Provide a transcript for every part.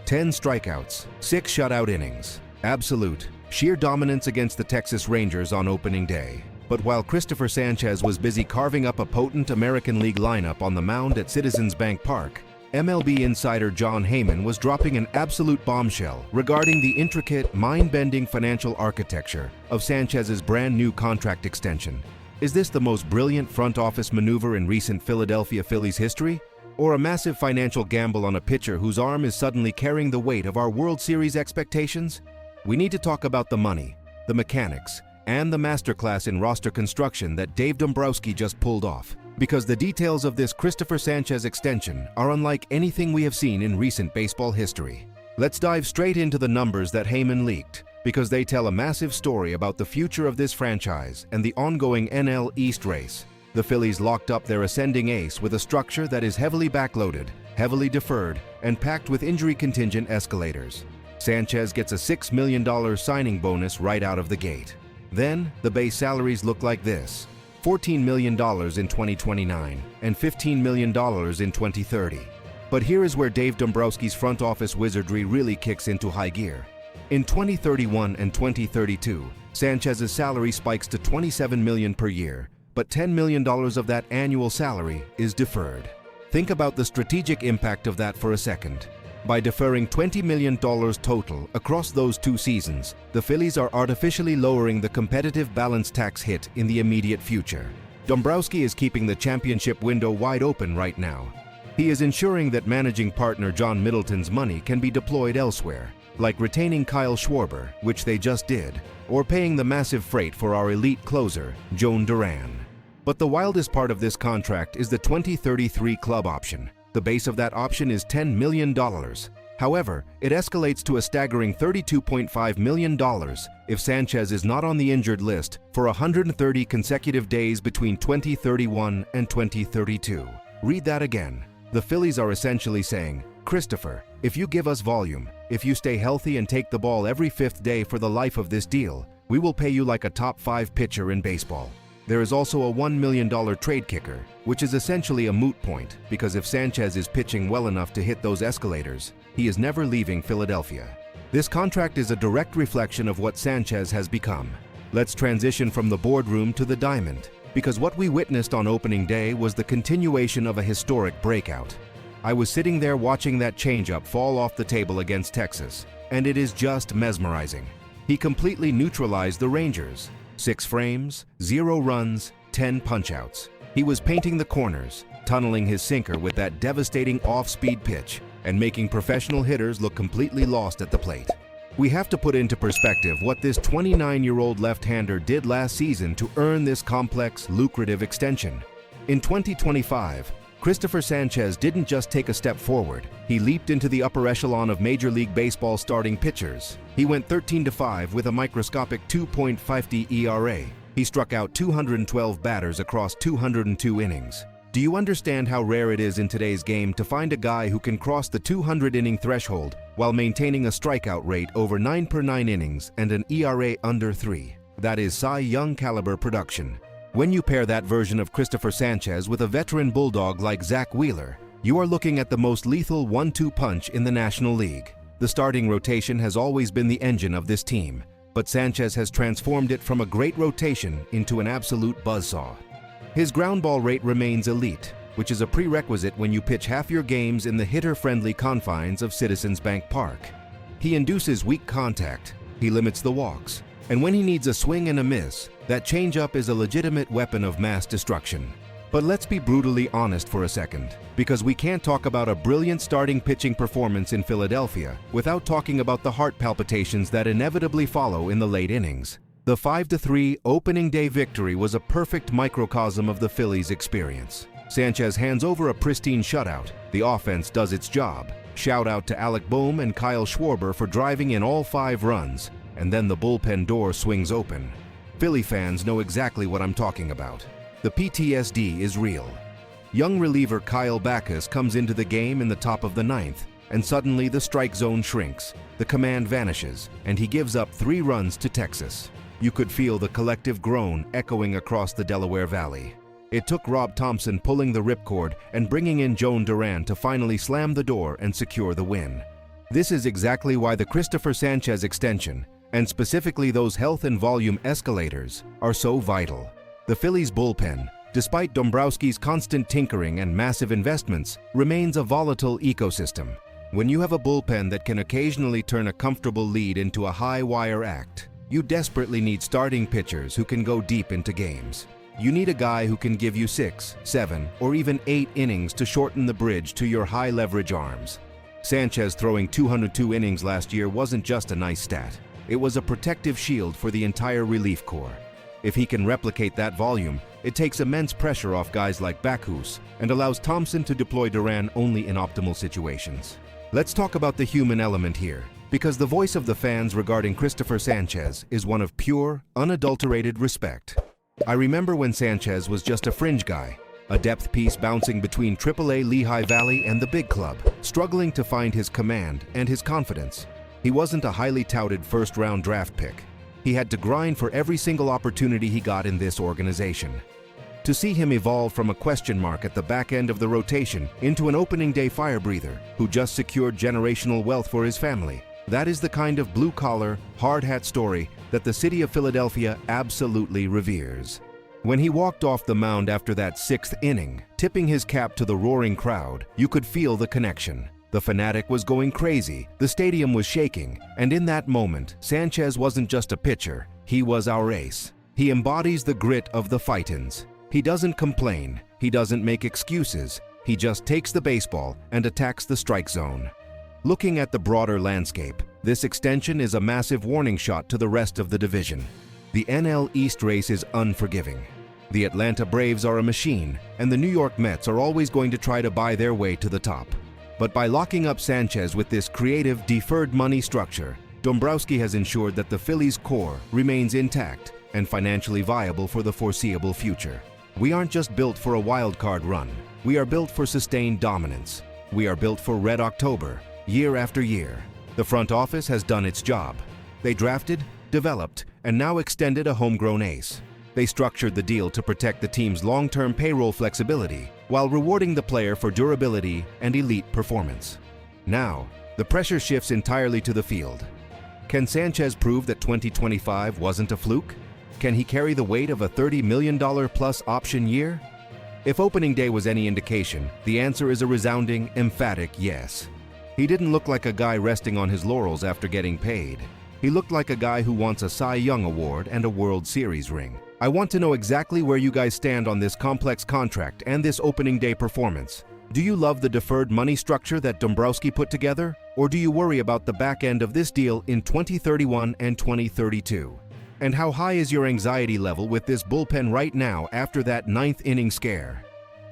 10 strikeouts, 6 shutout innings. Absolute, sheer dominance against the Texas Rangers on opening day. But while Cristopher Sanchez was busy carving up a potent American League lineup on the mound at Citizens Bank Park, MLB insider Jon Heyman was dropping an absolute bombshell regarding the intricate, mind-bending financial architecture of Sanchez's brand-new contract extension. Is this the most brilliant front office maneuver in recent Philadelphia Phillies history? Or a massive financial gamble on a pitcher whose arm is suddenly carrying the weight of our World Series expectations? We need to talk about the money, the mechanics, and the masterclass in roster construction that Dave Dombrowski just pulled off. Because the details of this Cristopher Sanchez extension are unlike anything we have seen in recent baseball history. Let's dive straight into the numbers that Heyman leaked, because they tell a massive story about the future of this franchise and the ongoing NL East race. The Phillies locked up their ascending ace with a structure that is heavily backloaded, heavily deferred, and packed with injury-contingent escalators. Sanchez gets a $6 million signing bonus right out of the gate. Then, the base salaries look like this: $14 million in 2029 and $15 million in 2030. But here is where Dave Dombrowski's front office wizardry really kicks into high gear. In 2031 and 2032, Sanchez's salary spikes to $27 million per year, but $10 million of that annual salary is deferred. Think about the strategic impact of that for a second. By deferring $20 million total across those 2 seasons, the Phillies are artificially lowering the competitive balance tax hit in the immediate future. Dombrowski is keeping the championship window wide open right now. He is ensuring that managing partner John Middleton's money can be deployed elsewhere, like retaining Kyle Schwarber, which they just did, or paying the massive freight for our elite closer, Jone Duran. But the wildest part of this contract is the 2033 club option. The base of that option is $10 million. However, it escalates to a staggering $32.5 million if Sanchez is not on the injured list for 130 consecutive days between 2031 and 2032. Read that again. The Phillies are essentially saying, Cristopher, if you give us volume, if you stay healthy and take the ball every 5th day for the life of this deal, we will pay you like a top 5 pitcher in baseball. There is also a $1 million trade kicker, which is essentially a moot point, because if Sanchez is pitching well enough to hit those escalators, he is never leaving Philadelphia. This contract is a direct reflection of what Sanchez has become. Let's transition from the boardroom to the diamond, because what we witnessed on opening day was the continuation of a historic breakout. I was sitting there watching that changeup fall off the table against Texas, and it is just mesmerizing. He completely neutralized the Rangers. 6 frames, 0 runs, 10 punchouts. He was painting the corners, tunneling his sinker with that devastating off-speed pitch, and making professional hitters look completely lost at the plate. We have to put into perspective what this 29-year-old left-hander did last season to earn this complex, lucrative extension. In 2025, Cristopher Sanchez didn't just take a step forward, he leaped into the upper echelon of Major League Baseball starting pitchers. He went 13-5 with a microscopic 2.50 ERA. He struck out 212 batters across 202 innings. Do you understand how rare it is in today's game to find a guy who can cross the 200-inning threshold while maintaining a strikeout rate over 9 per 9 innings and an ERA under 3? That is Cy Young caliber production. When you pair that version of Cristopher Sanchez with a veteran bulldog like Zack, you are looking at the most lethal 1-2 punch in the National League. The starting rotation has always been the engine of this team, but Sanchez has transformed it from a great rotation into an absolute buzzsaw. His ground ball rate remains elite, which is a prerequisite when you pitch half your games in the hitter-friendly confines of Citizens Bank Park. He induces weak contact, he limits the walks, and when he needs a swing and a miss, that changeup is a legitimate weapon of mass destruction. But let's be brutally honest for a second, because we can't talk about a brilliant starting pitching performance in Philadelphia without talking about the heart palpitations that inevitably follow in the late innings. The 5-3 opening day victory was a perfect microcosm of the Phillies' experience. Sanchez hands over a pristine shutout, the offense does its job. Shout out to Alec Boehm and Kyle Schwarber for driving in all 5 runs, and then the bullpen door swings open. Philly fans know exactly what I'm talking about. The PTSD is real. Young reliever Kyle Backus comes into the game in the top of the 9th, and suddenly the strike zone shrinks, the command vanishes, and he gives up 3 runs to Texas. You could feel the collective groan echoing across the Delaware Valley. It took Rob Thompson pulling the ripcord and bringing in Jone Duran to finally slam the door and secure the win. This is exactly why the Cristopher Sanchez extension, and specifically those health and volume escalators, are so vital. The Phillies bullpen, despite Dombrowski's constant tinkering and massive investments, remains a volatile ecosystem. When you have a bullpen that can occasionally turn a comfortable lead into a high-wire act, you desperately need starting pitchers who can go deep into games. You need a guy who can give you 6, 7, or even 8 innings to shorten the bridge to your high-leverage arms. Sanchez throwing 202 innings last year wasn't just a nice stat. It was a protective shield for the entire relief corps. If he can replicate that volume, it takes immense pressure off guys like Backus and allows Thompson to deploy Duran only in optimal situations. Let's talk about the human element here, because the voice of the fans regarding Cristopher Sanchez is one of pure, unadulterated respect. I remember when Sanchez was just a fringe guy, a depth piece bouncing between AAA Lehigh Valley and the big club, struggling to find his command and his confidence. He wasn't a highly touted first-round draft pick. He had to grind for every single opportunity he got in this organization. To see him evolve from a question mark at the back end of the rotation into an opening day fire breather who just secured generational wealth for his family, that is the kind of blue-collar, hard-hat story that the city of Philadelphia absolutely reveres. When he walked off the mound after that 6th inning, tipping his cap to the roaring crowd, you could feel the connection. The fanatic was going crazy, the stadium was shaking, and in that moment, Sanchez wasn't just a pitcher, he was our ace. He embodies the grit of the Phightins. He doesn't complain, he doesn't make excuses, he just takes the baseball and attacks the strike zone. Looking at the broader landscape, this extension is a massive warning shot to the rest of the division. The NL East race is unforgiving. The Atlanta Braves are a machine, and the New York Mets are always going to try to buy their way to the top. But by locking up Sanchez with this creative deferred money structure, Dombrowski has ensured that the Phillies' core remains intact and financially viable for the foreseeable future. We aren't just built for a wild card run. We are built for sustained dominance. We are built for Red October, year after year. The front office has done its job. They drafted, developed, and now extended a homegrown ace. They structured the deal to protect the team's long-term payroll flexibility while rewarding the player for durability and elite performance. Now, the pressure shifts entirely to the field. Can Sanchez prove that 2025 wasn't a fluke? Can he carry the weight of a $30 million plus option year? If opening day was any indication, the answer is a resounding, emphatic yes. He didn't look like a guy resting on his laurels after getting paid. He looked like a guy who wants a Cy Young Award and a World Series ring. I want to know exactly where you guys stand on this complex contract and this opening day performance. Do you love the deferred money structure that Dombrowski put together? Or do you worry about the back end of this deal in 2031 and 2032? And how high is your anxiety level with this bullpen right now after that 9th inning scare?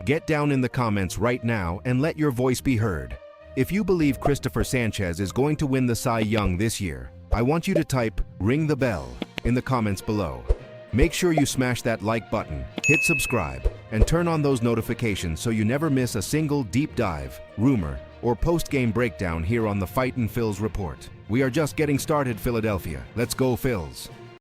Get down in the comments right now and let your voice be heard. If you believe Cristopher Sanchez is going to win the Cy Young this year, I want you to type "ring the bell" in the comments below. Make sure you smash that like button, hit subscribe, and turn on those notifications so you never miss a single deep dive, rumor, or post-game breakdown here on the Fightin Phils report. We are just getting started, Philadelphia. Let's go, Phils.